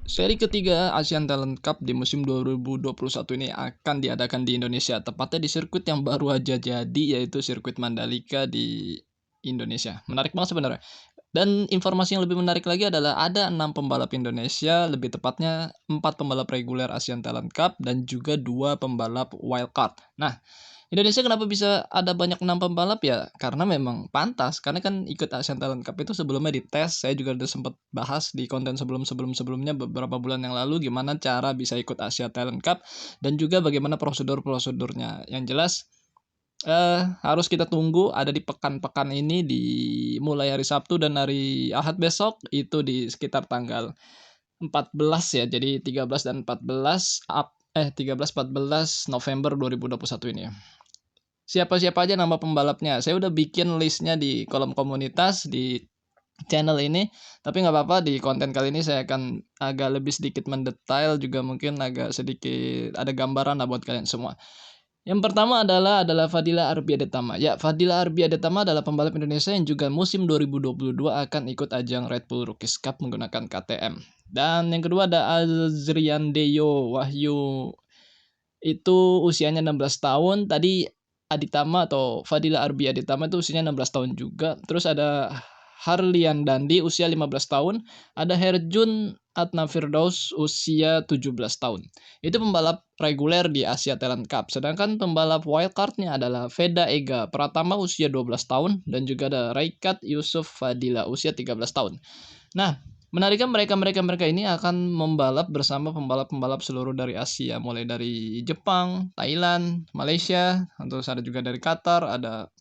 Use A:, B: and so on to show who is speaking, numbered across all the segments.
A: Seri ketiga Asian Talent Cup di musim 2021 ini akan diadakan di Indonesia, tepatnya di sirkuit yang baru aja jadi, yaitu sirkuit Mandalika di Indonesia. Menarik banget sebenarnya. Dan informasi yang lebih menarik lagi adalah ada 6 pembalap Indonesia, lebih tepatnya 4 pembalap reguler Asian Talent Cup dan juga 2 pembalap wildcard. Nah, Indonesia kenapa bisa ada banyak 6 pembalap ya? Karena memang pantas, karena kan ikut Asian Talent Cup itu sebelumnya dites, saya juga udah sempat bahas di konten sebelumnya beberapa bulan yang lalu gimana cara bisa ikut Asia Talent Cup dan juga bagaimana prosedurnya. Yang jelas harus kita tunggu ada di pekan-pekan ini di mulai hari Sabtu dan hari Ahad besok itu di sekitar tanggal 14 ya. Jadi 13 dan 14 13 14 November 2021 ini ya. Siapa-siapa aja nama pembalapnya. Saya udah bikin listnya di kolom komunitas di channel ini, tapi nggak apa-apa di konten kali ini saya akan agak lebih sedikit mendetail juga mungkin agak sedikit ada gambaran lah buat kalian semua. Yang pertama adalah Fadila Arbiadetama. Ya, Fadila Arbiadetama adalah pembalap Indonesia yang juga musim 2022 akan ikut ajang Red Bull Rookies Cup menggunakan KTM. Dan yang kedua ada Azrian Deyo Wahyu, itu usianya 16 tahun. Tadi Aditama atau Fadila Arbi Aditama itu usianya 16 tahun juga. Terus ada Harlian Dandi usia 15 tahun. Ada Herjun Atna Firdaus usia 17 tahun. Itu pembalap reguler di Asia Talent Cup. Sedangkan pembalap wildcardnya adalah Veda Ega Pratama usia 12 tahun. Dan juga ada Raikat Yusuf Fadila usia 13 tahun. Nah, menariknya mereka ini akan membalap bersama pembalap-pembalap seluruh dari Asia, mulai dari Jepang, Thailand, Malaysia, terus ada juga dari Qatar, ada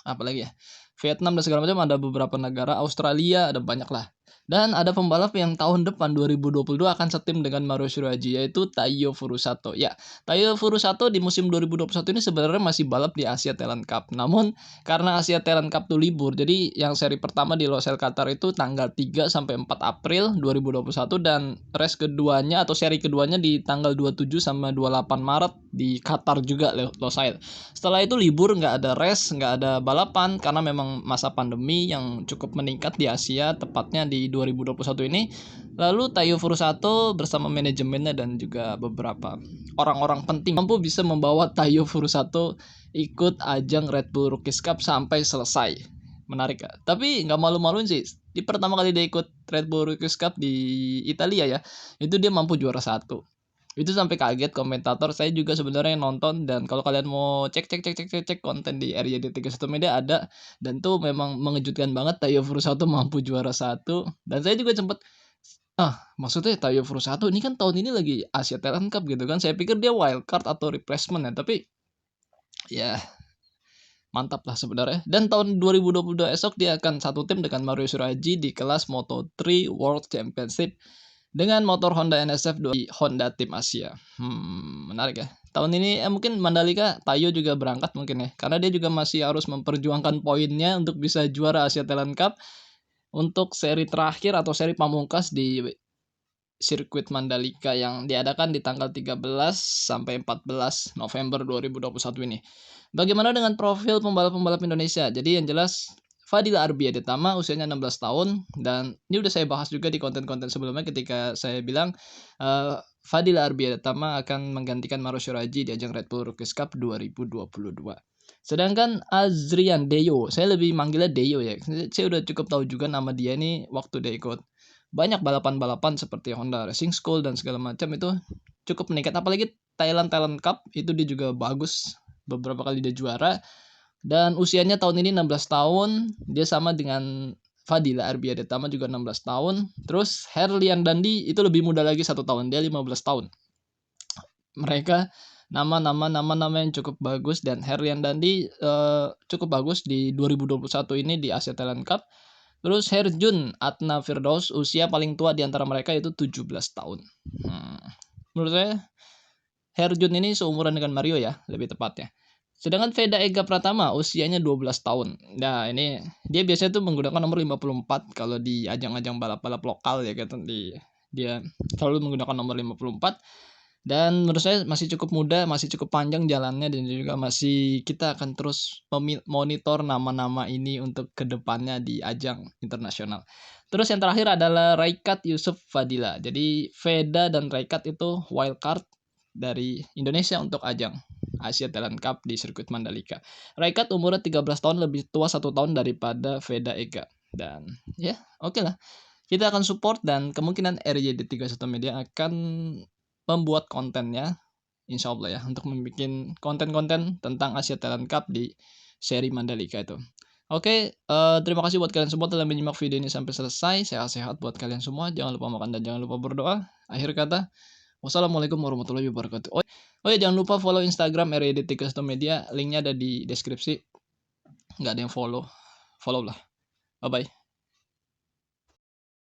A: apa lagi ya? Vietnam dan segala macam, ada beberapa negara, Australia, ada banyak lah. Dan ada pembalap yang tahun depan 2022 akan setim dengan Mario Shiraji, yaitu Taiyo Furusato. Ya, Taiyo Furusato di musim 2021 ini sebenarnya masih balap di Asia Talent Cup. Namun karena Asia Talent Cup tuh libur, jadi yang seri pertama di Losail Qatar itu tanggal 3 sampai 4 April 2021 dan race keduanya atau seri keduanya di tanggal 27 sama 28 Maret di Qatar juga Losail. Setelah itu libur, nggak ada race, nggak ada balapan karena memang masa pandemi yang cukup meningkat di Asia, tepatnya di 2021 ini. Lalu Taiyo Furusato bersama manajemennya dan juga beberapa orang-orang penting mampu bisa membawa Taiyo Furusato ikut ajang Red Bull Rookies Cup sampai selesai. Menarik ya. Tapi nggak malu-maluin sih. Di pertama kali dia ikut Red Bull Rookies Cup di Italia ya, itu dia mampu juara 1. Itu sampai kaget komentator. Saya juga sebenarnya nonton, dan kalau kalian mau cek konten di RYD31 Media ada, dan tuh memang mengejutkan banget Taiyo Furusato mampu juara 1. Dan saya juga sempat maksudnya Taiyo Furusato ini kan tahun ini lagi Asia Talent Cup gitu kan. Saya pikir dia wildcard atau replacement ya, tapi ya mantap lah sebenarnya. Dan tahun 2022 esok dia akan satu tim dengan Mario Shiraji di kelas Moto3 World Championship dengan motor Honda NSF di Honda Tim Asia. Menarik ya. Tahun ini mungkin Mandalika Taiyo juga berangkat mungkin ya, karena dia juga masih harus memperjuangkan poinnya untuk bisa juara Asia Talent Cup untuk seri terakhir atau seri pamungkas di sirkuit Mandalika yang diadakan di tanggal 13 sampai 14 November 2021 ini. Bagaimana dengan profil pembalap-pembalap Indonesia? Jadi yang jelas Fadila Arbiadetama usianya 16 tahun, dan ini udah saya bahas juga di konten-konten sebelumnya ketika saya bilang Fadila Arbiadetama akan menggantikan Mario Shiraji di ajang Red Bull Rookies Cup 2022. Sedangkan Azrian Deyo, saya lebih manggilnya Deyo ya. Saya udah cukup tahu juga nama dia ini waktu dia ikut banyak balapan-balapan seperti Honda Racing School dan segala macam, itu cukup meningkat. Apalagi Thailand Talent Cup itu dia juga bagus, beberapa kali dia juara. Dan usianya tahun ini 16 tahun, dia sama dengan Fadila Arbiadetama juga 16 tahun. Terus Herlian Dandi itu lebih muda lagi 1 tahun, dia 15 tahun. Mereka nama-nama yang cukup bagus, dan Herlian Dandi cukup bagus di 2021 ini di Asia Talent Cup. Terus Herjun Atna Firdaus usia paling tua di antara mereka itu 17 tahun. Menurut saya Herjun ini seumuran dengan Mario ya, lebih tepatnya. Sedangkan Veda Ega Pratama usianya 12 tahun. Nah, ini dia biasanya tuh menggunakan nomor 54 kalau di ajang-ajang balap-balap lokal ya gitu. Dia selalu menggunakan nomor 54. Dan menurut saya masih cukup muda, masih cukup panjang jalannya, dan juga masih kita akan terus monitor nama-nama ini untuk kedepannya di ajang internasional. Terus yang terakhir adalah Raikat Yusuf Fadila. Jadi Veda dan Raikat itu wildcard dari Indonesia untuk ajang Asia Talent Cup di sirkuit Mandalika. Raikat umurnya 13 tahun, lebih tua 1 tahun daripada Veda Ega. Dan ya oke lah. Kita akan support dan kemungkinan RYD 31 Media akan membuat kontennya, insya Allah ya, untuk membuat konten-konten tentang Asia Talent Cup di seri Mandalika itu. Oke, terima kasih buat kalian semua telah menyimak video ini sampai selesai. Sehat-sehat buat kalian semua. Jangan lupa makan dan jangan lupa berdoa. Akhir kata, wassalamualaikum warahmatullahi wabarakatuh. Oh ya, jangan lupa follow Instagram RYD31 Media. Linknya ada di deskripsi. Nggak ada yang follow. Follow lah. Bye-bye.